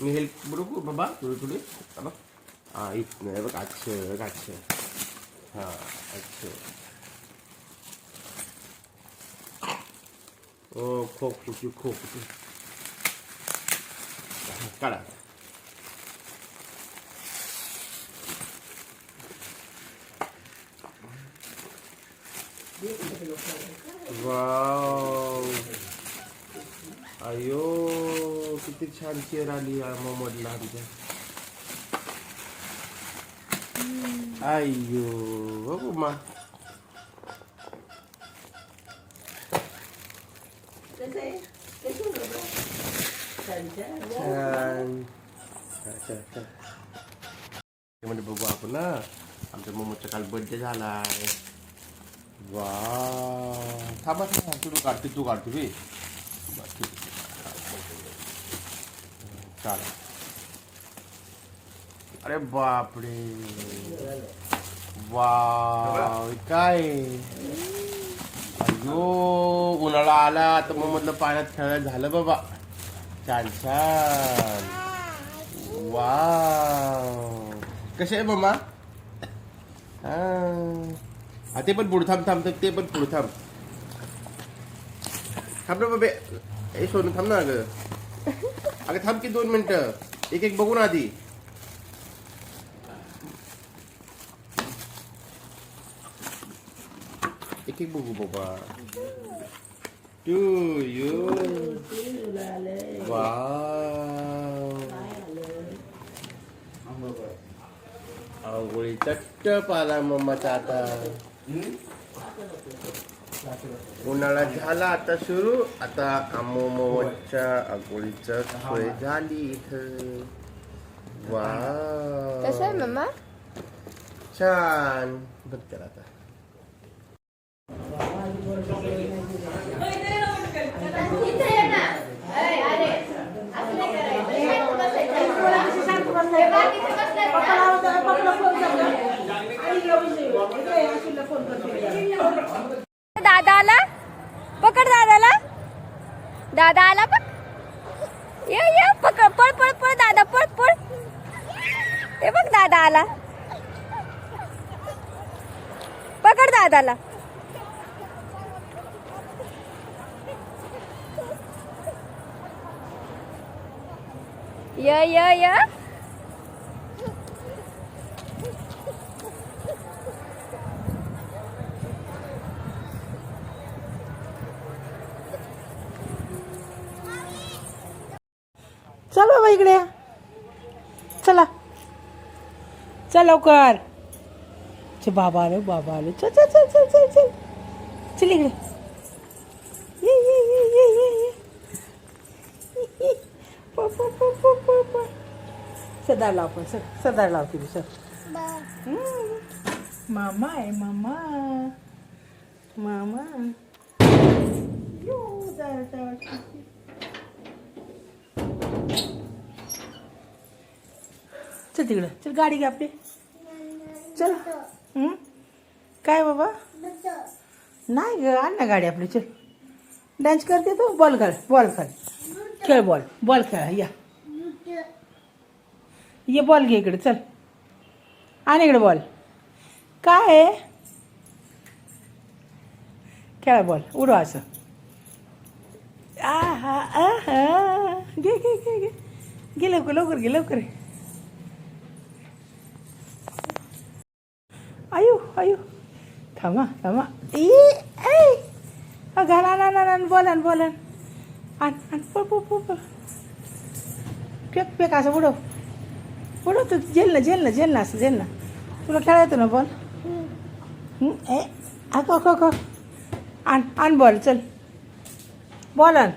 मी help बरोबर बाबा थोडी थोडी बघ. हा इथं बघ. अच्छा अच्छा. हा अच्छा. ओ खोक काढा. वाव. अयो किती छान चेअर आली मोमोडला आमच्या. अय्यो बघू मा. छान. म्हणजे बघू आपण ना आमच्या मोमोचा काल बर्थडे झालाय. वा थांबा तू काढतो बी. चालेल. अरे बापरे. वा काय. अयो उन्हाळा आला तर मग मधलं पाण्यात खेळायला झालं बाबा. छान छान. वा कसे आहे मम्मा. हा ते पण पुढे थांब ते पण पुढे थांब ना बाबे. ए सोनू थांब ना. अगं थांब की 2 मिनिटं. एक बघू ना आधी. एक बघू बाबा. To you. वाव. आंघोळी चट्ट आला मम्माचा आता. उन्हाळा झाला आता सुरू. आता मोमोच्या आंघोळीचं सोय झाली इथं. वाव कसं आहे मम्मा. छान. बघ त्याला आता. दादा आला. पकड दादाला. दादा आला बघ. ये पकड. पळ दादा पळ. हे बघ दादा आला. पकड दादाला. य चल बाबा इकडे. चला चल लवकर. बाबा आले. चल चल इकडे. ये. सदार लाव पण सदार लाव तिथे सर. मामा आहे मामा. चल तिकडं. चल गाडी घे आपली. चल. काय बाबा. नाही ग आण ना गाडी आपली. चल डान्स करते तू. बॉल खेळ. खेळ बॉल खेळ. ये बॉल घे इकडे. चल आण इकडे बॉल. काय आहे. खेळ बॉल. उडवा असं. घे लवकर घे. आयु थांबा. घाल बोला. आण पळ. फेक असं उडव तू. झेल ना असं झेल ना. तुला खेळायचं ना बॉल. आण बॉल. चल बॉल आण.